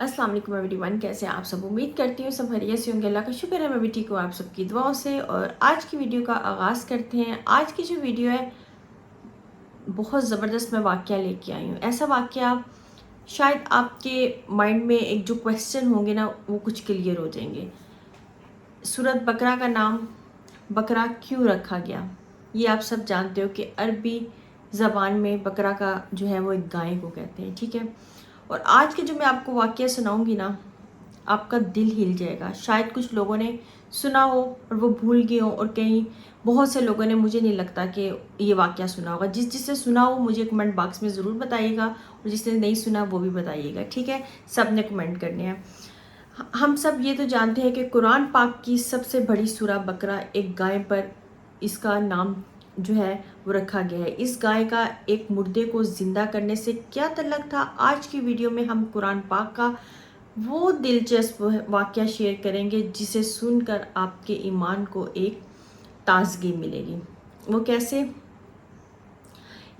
अस्सलाम वालेकुम एवरीवन, कैसे हैं आप सब। उम्मीद करती हूँ सब खैरियत से होंगे। अल्लाह का शुक्र है मैं भी ठीक हूँ आप सबकी दुआओं से। और आज की वीडियो का आगाज़ करते हैं। आज की जो वीडियो है बहुत ज़बरदस्त मैं वाक़या लेके आई हूँ। ऐसा वाक़या शायद आपके माइंड में एक जो क्वेश्चन होंगे ना वो कुछ क्लियर हो जाएंगे। सूरत बकरा का नाम बकरा क्यों रखा गया, ये आप सब जानते हो कि अरबी ज़बान में बकरा का जो है वो एक गाय को कहते हैं, ठीक है। और आज के जो मैं आपको वाक़या सुनाऊंगी ना, आपका दिल हिल जाएगा। शायद कुछ लोगों ने सुना हो और वो भूल गए हो, और कहीं बहुत से लोगों ने, मुझे नहीं लगता कि ये वाक़या सुना होगा। जिसने सुना हो मुझे कमेंट बॉक्स में ज़रूर बताइएगा, और जिसने नहीं सुना वो भी बताइएगा, ठीक है। सब ने कमेंट करने हैं। हम सब ये तो जानते हैं कि कुरान पाक की सबसे बड़ी सूरा बकरा एक गाय पर इसका नाम जो है वो रखा गया है। इस गाय का एक मुर्दे को ज़िंदा करने से क्या तल्लुक़ था, आज की वीडियो में हम कुरान पाक का वो दिलचस्प वाक़या शेयर करेंगे जिसे सुनकर आपके ईमान को एक ताजगी मिलेगी। वो कैसे,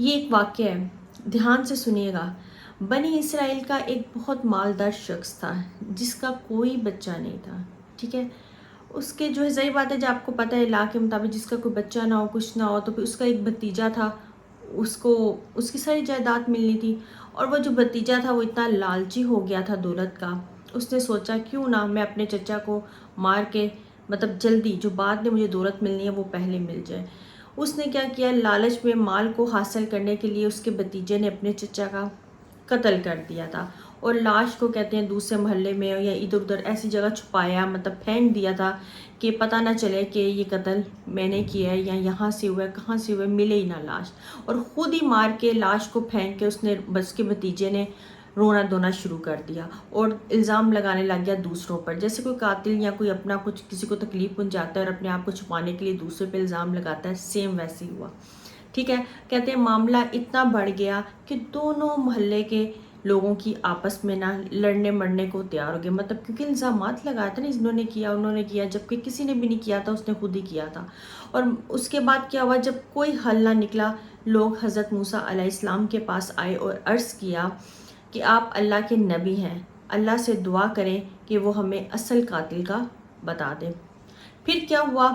ये एक वाक़या है, ध्यान से सुनिएगा। बनी इसराइल का एक बहुत मालदार शख्स था जिसका कोई बच्चा नहीं था, ठीक है। उसके जो है, सही बात है, जब आपको पता है इलाके के मुताबिक जिसका कोई बच्चा ना हो, कुछ ना हो, तो फिर उसका एक भतीजा था, उसको उसकी सारी जायदाद मिलनी थी। और वो जो भतीजा था वो इतना लालची हो गया था दौलत का, उसने सोचा क्यों ना मैं अपने चचा को मार के, मतलब जल्दी जो बाद में मुझे दौलत मिलनी है वो पहले मिल जाए। उसने क्या किया, लालच में माल को हासिल करने के लिए उसके भतीजे ने अपने चचा का कत्ल कर दिया था, और लाश को कहते हैं दूसरे मोहल्ले में या इधर उधर ऐसी जगह छुपाया, मतलब फेंक दिया था कि पता ना चले कि ये कत्ल मैंने किया है या यहाँ से हुआ है, कहाँ से हुआ है, मिले ही ना लाश। और ख़ुद ही मार के लाश को फेंक के उसने, बस के भतीजे ने रोना धोना शुरू कर दिया और इल्ज़ाम लगाने लग गया दूसरों पर। जैसे कोई कातिल या कोई अपना कुछ किसी को तकलीफ़ पहुंचाता है और अपने आप को छुपाने के लिए दूसरे पे इल्ज़ाम लगाता है, सेम वैसे ही हुआ, ठीक है। कहते हैं मामला इतना बढ़ गया कि दोनों मोहल्ले के लोगों की आपस में ना लड़ने मरने को तैयार हो गए, मतलब क्योंकि इल्ज़ामात लगाया था ना, इन्होंने किया उन्होंने किया, जबकि किसी ने भी नहीं किया था, उसने खुद ही किया था। और उसके बाद क्या हुआ, जब कोई हल ना निकला, लोग हज़रत मूसा अलैहिस्सलाम के पास आए और अर्ज़ किया कि आप अल्लाह के नबी हैं, अल्लाह से दुआ करें कि वो हमें असल कातिल का बता दें। फिर क्या हुआ,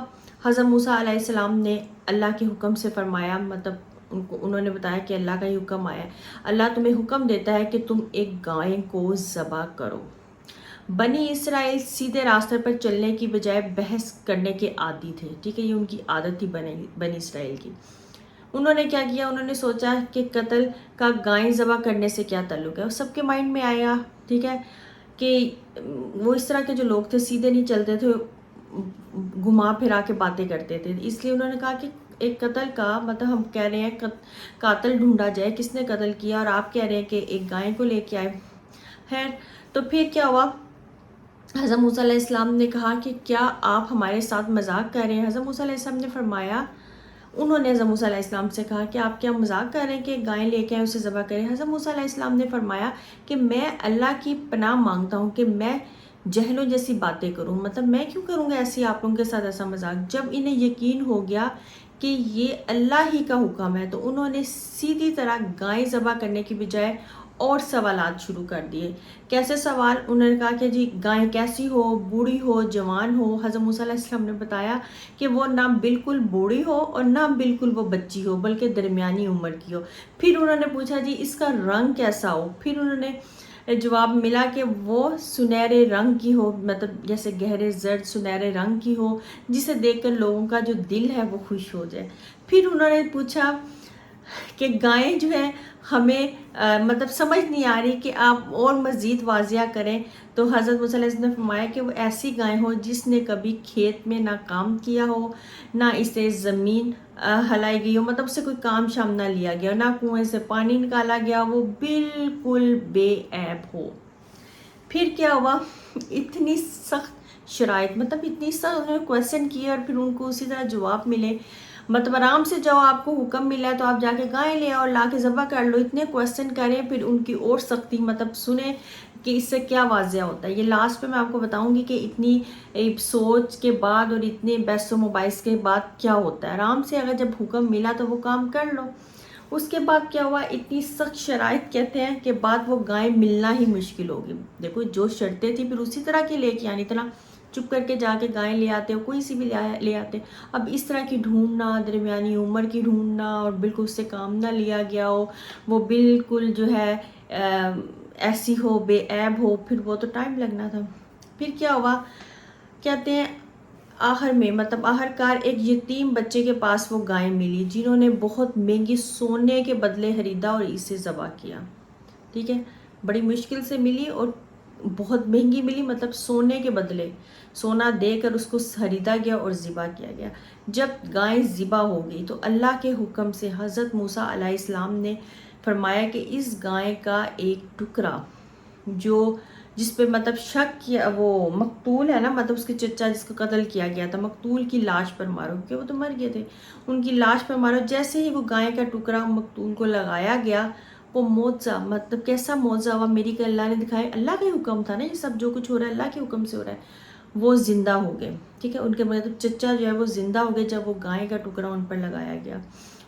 हज़रत मूसा अलैहिस्सलाम ने अल्लाह के हुक्म से फरमाया, मतलब उन्होंने बताया कि अल्लाह का ही हुक्म आया, अल्लाह तुम्हें हुक्म देता है कि तुम एक गाय को ज़बह करो। बनी इसराइल सीधे रास्ते पर चलने की बजाय बहस करने के आदी थे, ठीक है, ये उनकी आदत थी बनी इसराइल की। उन्होंने क्या किया, उन्होंने सोचा कि कत्ल का गाय ज़बह करने से क्या ताल्लुक़ है। और सबके माइंड में आया, ठीक है, कि वो इस तरह के जो लोग थे सीधे नहीं चलते थे, घुमा फिरा के बातें करते थे। इसलिए उन्होंने कहा कि एक कत्ल का मतलब हम कह रहे हैं कातिल ढूंढा जाए, किसने कत्ल किया, और आप कह रहे हैं कि एक गाय को लेके आए। खैर, तो फिर क्या हुआ, हज़रत मूसा अलैहिस्सलाम ने कहा कि क्या आप हमारे साथ मजाक कर रहे हैं। हज़रत मूसा अलैहिस्सलाम ने फरमाया, उन्होंने हज़रत मूसा अलैहिस्सलाम से कहा कि आप क्या मजाक कर रहे हैं कि गाय लेके आए उसे ज़बह करें। हज़रत मूसा अलैहिस्सलाम ने फरमाया कि मैं अल्लाह की पनाह मांगता हूँ कि मैं जहलों जैसी बातें करूँ, मतलब मैं क्यों करूँगा ऐसी आप लोगों के साथ ऐसा मजाक। जब इन्हें यकीन हो गया कि ये अल्लाह ही का हुक्म है, तो उन्होंने सीधी तरह गाय ज़बह करने की बजाय और सवालात शुरू कर दिए। कैसे सवाल, उन्होंने कहा कि जी गाय कैसी हो, बूढ़ी हो, जवान हो। हज़रत मूसा अलैहिस्सलाम ने बताया कि वो ना बिल्कुल बूढ़ी हो और ना बिल्कुल वो बच्ची हो, बल्कि दरमियानी उम्र की हो। फिर उन्होंने पूछा जी इसका रंग कैसा हो। फिर उन्होंने जवाब मिला कि वो सुनहरे रंग की हो, मतलब जैसे गहरे जर्द सुनहरे रंग की हो, जिसे देखकर लोगों का जो दिल है वो खुश हो जाए। फिर उन्होंने पूछा कि गायें जो है हमें मतलब समझ नहीं आ रही कि आप और मज़ीद वाज़िया करें। तो हज़रत मूसा अलैहिस्सलाम ने फरमाया कि वो ऐसी गाय हो जिसने कभी खेत में ना काम किया हो, ना इसे ज़मीन हलाई गई हो, मतलब उससे कोई काम शाम ना लिया गया, ना कुएं से पानी निकाला गया, वो बिल्कुल बेऐब हो। फिर क्या हुआ, इतनी सख्त शराइत, मतलब इतनी सख्त उन्होंने क्वेश्चन किए और फिर उनको उसी तरह जवाब मिले। मतलब आराम से जाओ, आपको हुक्म मिला है तो आप जाके गाय ले आओ, ला के ज़बह कर लो। इतने क्वेश्चन करें, फिर उनकी और सख्ती, मतलब सुने कि इससे क्या वाज़िया होता है। ये लास्ट पे मैं आपको बताऊंगी कि इतनी सोच के बाद और इतने बहस व मुबाहिस के बाद क्या होता है। आराम से अगर जब हुक्म मिला तो वो काम कर लो। اس کے بعد کیا ہوا، اتنی سخت شرائط کہتے ہیں کہ بعد وہ گائے ملنا ہی مشکل ہوگی. دیکھو جو شرطیں تھیں پھر اسی طرح کی لے کے آنی تھی نا، چپ کر کے جا کے گائیں لے آتے، کوئی سی بھی لے آتے. اب اس طرح کی ڈھونڈنا، درمیانی عمر کی ڈھونڈنا، اور بالکل اس سے کام نہ لیا گیا ہو، وہ بالکل جو ہے ایسی ہو، بے عیب ہو، پھر وہ تو ٹائم لگنا تھا. پھر کیا ہوا، کہتے ہیں آخر میں مطلب آخر کار ایک یتیم بچے کے پاس وہ گائے ملی، جنہوں نے بہت مہنگی سونے کے بدلے خریدا اور اسے ذبح کیا. ٹھیک ہے، بڑی مشکل سے ملی اور بہت مہنگی ملی، مطلب سونے کے بدلے سونا دے کر اس کو خریدا گیا اور ذبح کیا گیا. جب گائے ذبح ہو گئی تو اللہ کے حکم سے حضرت موسیٰ علیہ السلام نے فرمایا کہ اس گائے کا ایک ٹکڑا جس پہ مطلب شک کیا، وہ مقتول ہے نا، مطلب اس کے چچا جس کو قتل کیا گیا تھا، مقتول کی لاش پر مارو، کیونکہ وہ تو مر گئے تھے، ان کی لاش پر مارو. جیسے ہی وہ گائے کا ٹکڑا مقتول کو لگایا گیا، وہ معجزہ، مطلب کیسا معجزہ ہوا، میری کہ اللہ نے دکھایا، اللہ کا حکم تھا نا، یہ سب جو کچھ ہو رہا ہے اللہ کے حکم سے ہو رہا ہے. وہ زندہ ہو گئے. ٹھیک ہے، ان کے مطلب چچا جو ہے وہ زندہ ہو گئے جب وہ گائے کا ٹکڑا ان پر لگایا گیا.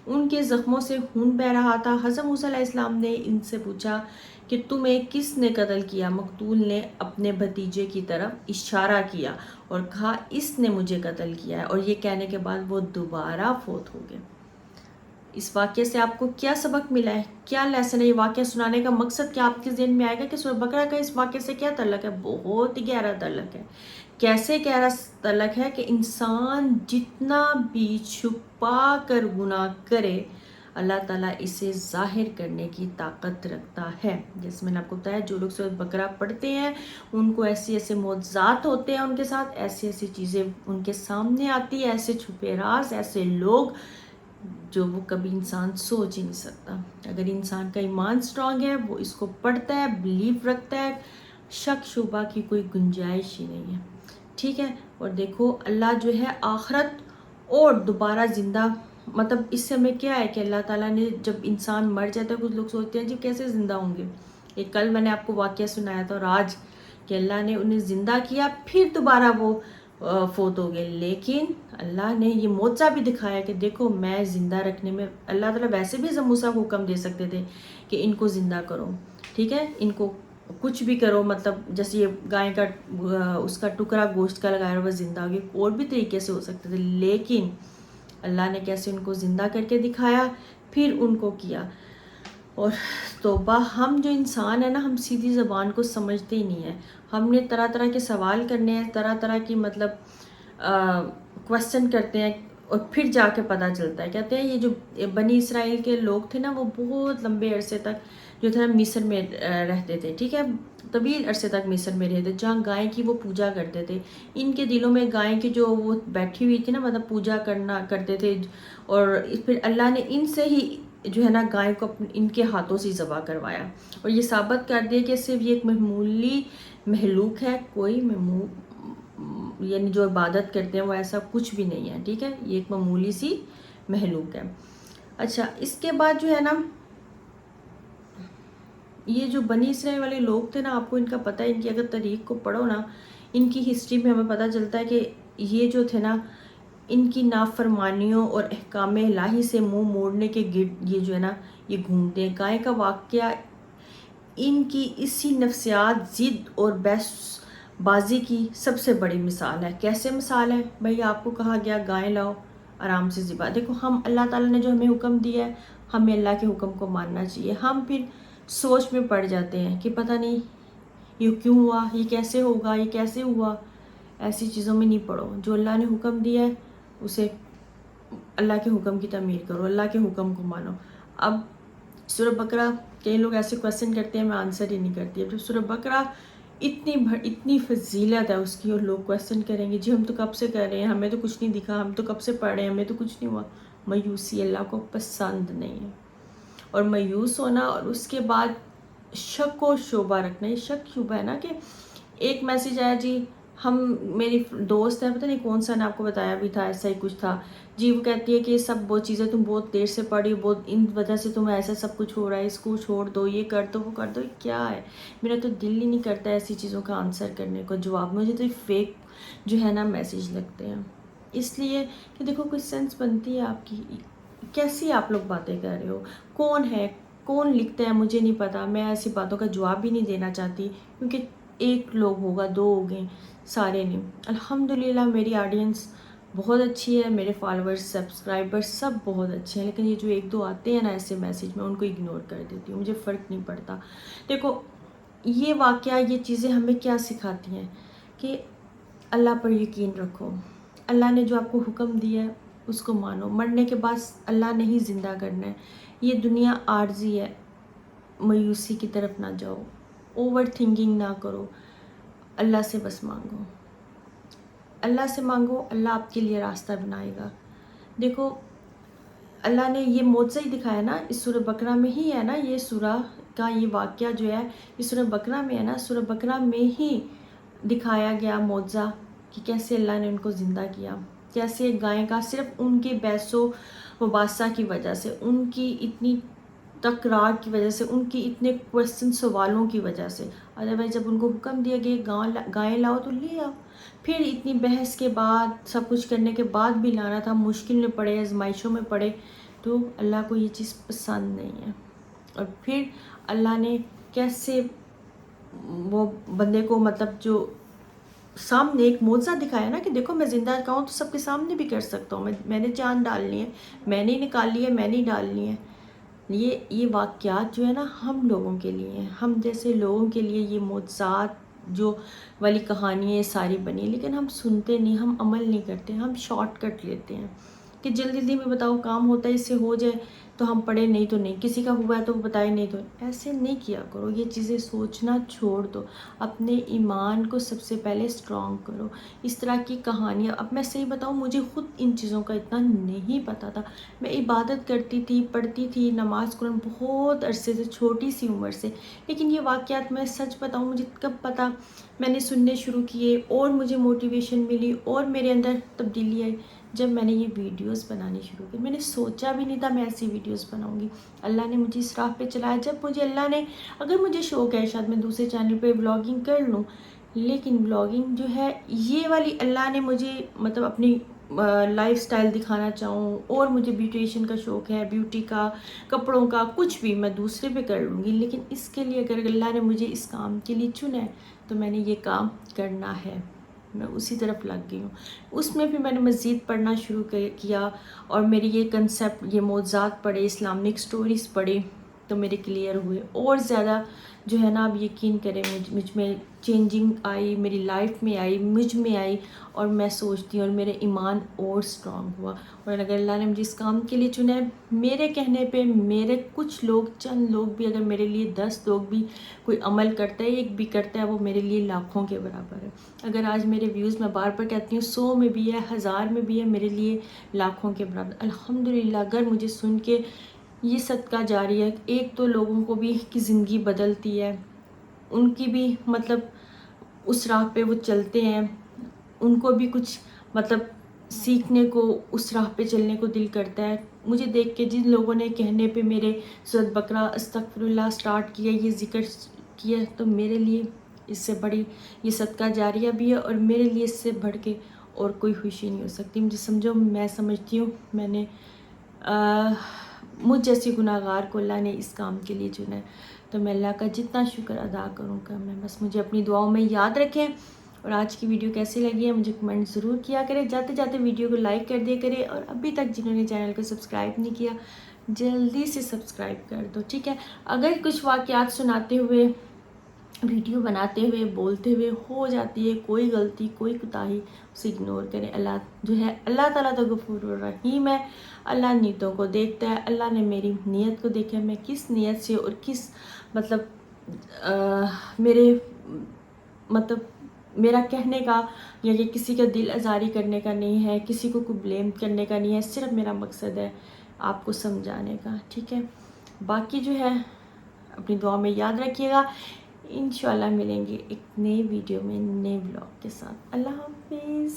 ان کے زخموں سے خون بہ رہا تھا. حضرت موسیٰ علیہ السلام نے ان سے پوچھا کہ تمہیں کس نے قتل کیا؟ مقتول نے اپنے بھتیجے کی طرف اشارہ کیا اور کہا اس نے مجھے قتل کیا ہے، اور یہ کہنے کے بعد وہ دوبارہ فوت ہو گئے. اس واقعے سے آپ کو کیا سبق ملا ہے، کیا لیسن ہے؟ یہ واقعہ سنانے کا مقصد کیا آپ کے ذہن میں آئے گا کہ سورہ بقرہ کا اس واقعے سے کیا تعلق ہے؟ بہت ہی گہرا تعلق ہے. کیسے گہرا تعلق ہے کہ انسان جتنا بھی چھپا کر گناہ کرے، اللہ تعالیٰ اسے ظاہر کرنے کی طاقت رکھتا ہے. جیسے میں نے آپ کو بتایا، جو لوگ سورۃ بقرہ پڑھتے ہیں ان کو ایسے معجزات ہوتے ہیں، ان کے ساتھ ایسی چیزیں ان کے سامنے آتی ہے، ایسے چھپے راز، ایسے لوگ جو وہ کبھی انسان سوچ ہی نہیں سکتا. اگر انسان کا ایمان سٹرونگ ہے، وہ اس کو پڑھتا ہے، بلیف رکھتا ہے، شک شبہ کی کوئی گنجائش ہی نہیں ہے. ٹھیک ہے، اور دیکھو اللہ جو ہے آخرت اور دوبارہ زندہ، مطلب اس سے ہمیں کیا ہے کہ اللہ تعالیٰ نے جب انسان مر جاتا ہے، کچھ لوگ سوچتے ہیں جی کیسے زندہ ہوں گے. یہ کل میں نے آپ کو واقعہ سنایا تھا، اور آج کہ اللہ نے انہیں زندہ کیا، پھر دوبارہ وہ فوت ہو گئے. لیکن اللہ نے یہ معجزہ بھی دکھایا کہ دیکھو میں زندہ رکھنے میں، اللہ تعالیٰ ویسے بھی حضرت موسیٰ کو حکم دے سکتے تھے کہ ان کو زندہ کرو. ٹھیک ہے، ان کو کچھ بھی کرو، مطلب جیسے یہ گائے کا اس کا ٹکڑا گوشت کا لگایا وہ زندہ ہو گئی، اور بھی طریقے سے ہو سکتے تھے. لیکن اللہ نے کیسے ان کو زندہ کر کے دکھایا، پھر ان کو کیا. اور توبہ، ہم جو انسان ہیں نا، ہم سیدھی زبان کو سمجھتے ہی نہیں ہیں. ہم نے طرح طرح کے سوال کرنے ہیں، طرح طرح کی مطلب کوسچن کرتے ہیں، اور پھر جا کے پتہ چلتا ہے. کہتے ہیں یہ جو بنی اسرائیل کے لوگ تھے نا، وہ بہت لمبے عرصے تک جو تھا مصر میں رہتے تھے. ٹھیک ہے، طویل عرصے تک مصر میں رہتے، جہاں گائے کی وہ پوجا کرتے تھے. ان کے دلوں میں گائے کی جو وہ بیٹھی ہوئی تھی نا، مطلب پوجا کرتے تھے، اور پھر اللہ نے ان سے ہی جو ہے نا گائے کو ان کے ہاتھوں سے ذبح کروایا، اور یہ ثابت کر دیا کہ صرف یہ ایک معمولی مخلوق ہے، کوئی یعنی جو عبادت کرتے ہیں وہ ایسا کچھ بھی نہیں ہے. ٹھیک ہے، یہ ایک معمولی سی مخلوق ہے. اچھا، اس کے بعد جو ہے نا، یہ جو بنی اسرائیل والے لوگ تھے نا، آپ کو ان کا پتہ ہے، ان کی اگر تاریخ کو پڑھو نا، ان کی ہسٹری میں ہمیں پتہ چلتا ہے کہ یہ جو تھے نا، ان کی نافرمانیوں اور احکام الہی سے منہ موڑنے کے گرد یہ جو ہے نا یہ گھومتے ہیں. گائے کا واقعہ ان کی اسی نفسیات، ضد اور بحث بازی کی سب سے بڑی مثال ہے. کیسے مثال ہے بھائی؟ آپ کو کہا گیا گائے لاؤ، آرام سے ذبح. دیکھو ہم اللہ تعالیٰ نے جو ہمیں حکم دیا ہے، ہمیں اللہ کے حکم کو ماننا چاہیے. ہم پھر سوچ میں پڑ جاتے ہیں کہ پتہ نہیں یہ کیوں ہوا، یہ کیسے ہوگا، یہ کیسے ہوا. ایسی چیزوں میں نہیں پڑو. جو اللہ نے حکم دیا ہے اسے، اللہ کے حکم کی تعمیر کرو، اللہ کے حکم کو مانو. اب سورہ بقرہ، کئی لوگ ایسے کوسچن کرتے ہیں، میں آنسر ہی نہیں کرتی. اب سورہ بقرہ اتنی فضیلت ہے اس کی، اور لوگ کوسچن کریں گے جی ہم تو کب سے کر رہے ہیں، ہمیں تو کچھ نہیں دکھا، ہم تو کب سے پڑھ رہے ہیں، ہمیں تو کچھ نہیں ہوا. مایوسی اللہ کو پسند نہیں ہے، اور مایوس ہونا اور اس کے بعد شک و شبہ رکھنا. یہ شک شبہ ہے نا کہ ایک میسیج آیا جی، میری دوست ہے، پتہ نہیں کون سا نے آپ کو بتایا بھی تھا، ایسا ہی کچھ تھا جی. وہ کہتی ہے کہ یہ سب وہ چیزیں تم بہت دیر سے پڑھی، بہت ان وجہ سے تمہیں ایسا سب کچھ ہو رہا ہے، اس کو چھوڑ دو، یہ کر دو، وہ کر دو. کیا ہے، میرا تو دل ہی نہیں کرتا ایسی چیزوں کا آنسر کرنے کو، جواب. مجھے تو فیک جو ہے نا میسیج لگتے ہیں، اس لیے کہ دیکھو کوئی سینس بنتی ہے آپ کی कैसी आप लोग बातें कर रहे हो, कौन है, कौन लिखता है, मुझे नहीं पता। मैं ऐसी बातों का जवाब भी नहीं देना चाहती, क्योंकि एक लोग होगा, दो हो गए, सारे नहीं। अल्हम्दुलिल्लाह मेरी ऑडियंस बहुत अच्छी है, मेरे फॉलोअर्स, सब्सक्राइबर्स सब बहुत अच्छे हैं, लेकिन ये जो एक दो आते हैं ना ऐसे मैसेज, मैं उनको इग्नोर कर देती हूँ, मुझे फ़र्क नहीं पड़ता। देखो ये वाक़या, ये चीज़ें हमें क्या सिखाती हैं कि अल्लाह पर यकीन रखो, अल्लाह ने जो आपको हुक्म दिया है उसको मानो। मरने के बाद अल्लाह ने ही ज़िंदा करना है। ये दुनिया आर्जी है, मायूसी की तरफ ना जाओ, ओवर थिंकिंग ना करो, अल्लाह से बस मांगो, अल्लाह से मांगो, अल्लाह आपके लिए रास्ता बनाएगा। देखो अल्लाह ने ये मौज़ा ही दिखाया ना, इस सूरह बकरा में ही है ना, ये सूरह का ये वाक़या जो है ये सूरह बकरा में है ना, सूरह बकरा में ही दिखाया गया मौज़ा कि कैसे अल्लाह ने उनको ज़िंदा किया, कैसे गाय का सिर्फ उनके बैसो मुबासा की वजह से, उनकी इतनी तकरार की वजह से, उनकी इतने क्वेश्चन सवालों की वजह से, अदरवाइज जब उनको हुक्म दिया गया गाय लाओ तो ले आओ। फिर इतनी बहस के बाद, सब कुछ करने के बाद भी लाना था, मुश्किल में पड़े, आजमाइशों में पड़े, तो अल्लाह को ये चीज़ पसंद नहीं है। और फिर अल्लाह ने कैसे वो बंदे को, मतलब जो सामने एक मौज़ा दिखाया ना कि देखो मैं ज़िंदा कहूँ तो सबके सामने भी कर सकता हूँ, मैंने जान डालनी है, मैंने ही निकाली है, मैंने ही डालनी है। ये वाक़यात जो है ना हम लोगों के लिए हैं, हम जैसे लोगों के लिए ये मौज़ात जो वाली कहानियाँ सारी बनी, लेकिन हम सुनते नहीं, हम अमल नहीं करते, हम शॉर्टकट लेते हैं कि जल्दी जल्दी में बताओ काम होता है, इससे हो जाए तो हम पढ़े, नहीं तो नहीं, किसी का हुआ है तो बताए, नहीं तो ऐसे नहीं किया करो। ये चीज़ें सोचना छोड़ दो, अपने ईमान को सबसे पहले स्ट्रॉन्ग करो। इस तरह की कहानियाँ, अब मैं सही बताऊँ, मुझे ख़ुद इन चीज़ों का इतना नहीं पता था। मैं इबादत करती थी, पढ़ती थी, नमाज़ कुरान बहुत अरसे से, छोटी सी उम्र से, लेकिन ये वाक़यात मैं सच बताऊँ मुझे कब पता, मैंने सुनने शुरू किए और मुझे मोटिवेशन मिली और मेरे अंदर तब्दीली आई जब मैंने ये वीडियोस बनानी शुरू की। मैंने सोचा भी नहीं था मैं ऐसी वीडियोस बनाऊंगी, अल्लाह ने मुझे इस राह पे चलाया। जब मुझे अल्लाह ने, अगर मुझे शौक़ है शायद मैं दूसरे चैनल पे व्लॉगिंग कर लूँ, लेकिन व्लॉगिंग जो है ये वाली अल्लाह ने मुझे, मतलब अपनी लाइफ स्टाइल दिखाना चाहूँ, और मुझे ब्यूटिशियन का शौक़ है, ब्यूटी का, कपड़ों का, कुछ भी मैं दूसरे पे कर लूँगी, लेकिन इसके लिए अगर अल्लाह ने मुझे इस काम के लिए चुना है तो मैंने ये काम करना है, मैं उसी तरफ लग गई हूँ। उसमें भी मैंने मज़ीद पढ़ना शुरू किया, और मेरी ये कंसेप्ट, ये मौज़ात पढ़े, इस्लामिक स्टोरीज़ पढ़े तो मेरे क्लियर हुए, और ज़्यादा जो है ना, आप यकीन करें मुझ में चेंजिंग आई, मेरी लाइफ में आई, मुझ में आई, और मैं सोचती हूँ और मेरे ईमान और स्ट्रॉन्ग हुआ। और अगर अल्लाह ने मुझे इस काम के लिए चुना है, मेरे कहने पे मेरे कुछ लोग, चंद लोग भी, अगर मेरे लिए 10 लोग भी कोई अमल करता है, एक भी करता है, वो मेरे लिए लाखों के बराबर है। अगर आज मेरे व्यूज़, मैं बार बार कहती हूँ, 100 में भी है, 1000 में भी है, मेरे लिए लाखों के बराबर। अल्हम्दुलिल्लाह अगर मुझे सुन के ये सदका जारी है, एक तो लोगों को भी की ज़िंदगी बदलती है, उनकी भी मतलब उस राह पे वो चलते हैं, उनको भी कुछ मतलब सीखने को, उस राह पे चलने को दिल करता है। मुझे देख के जिन लोगों ने कहने पे मेरे सूरत बकरा, अस्तगफिरुल्लाह स्टार्ट किया, ये ज़िक्र किया, तो मेरे लिए इससे बड़ी ये सदका जारिया भी है, और मेरे लिए इससे बढ़ के और कोई खुशी नहीं हो सकती। मुझे समझो, मैं समझती हूँ मैंने मुझ जैसी गुनाहगार को अल्लाह ने इस काम के लिए चुना है, तो मैं अल्लाह का जितना शुक्र अदा करूँ कम है। बस मुझे अपनी दुआओं में याद रखें। और आज की वीडियो कैसी लगी है मुझे कमेंट ज़रूर किया करें। जाते जाते वीडियो को लाइक कर दिया करें, और अभी तक जिन्होंने चैनल को सब्सक्राइब नहीं किया, जल्दी से सब्सक्राइब कर दो, ठीक है। अगर कुछ वाक़यात सुनाते हुए, वीडियो बनाते हुए, बोलते हुए हो जाती है कोई गलती, कोई कोताही, उसे इग्नोर करें। अल्लाह जो है, अल्लाह ताला तो गफूर रहीम है, अल्लाह नीयतों को देखता है। अल्लाह ने मेरी नीयत को देखा, मैं किस नीयत से और किस मतलब मेरे मतलब मेरा कहने का या कि किसी का दिल आज़ारी करने का नहीं है, किसी को ब्लेम करने का नहीं है, सिर्फ मेरा मकसद है आपको समझाने का, ठीक है। बाकी जो है अपनी दुआ में याद रखिएगा। इंशाल्लाह मिलेंगे एक नए वीडियो में, नए ब्लॉग के साथ। अल्लाह हाफिज़।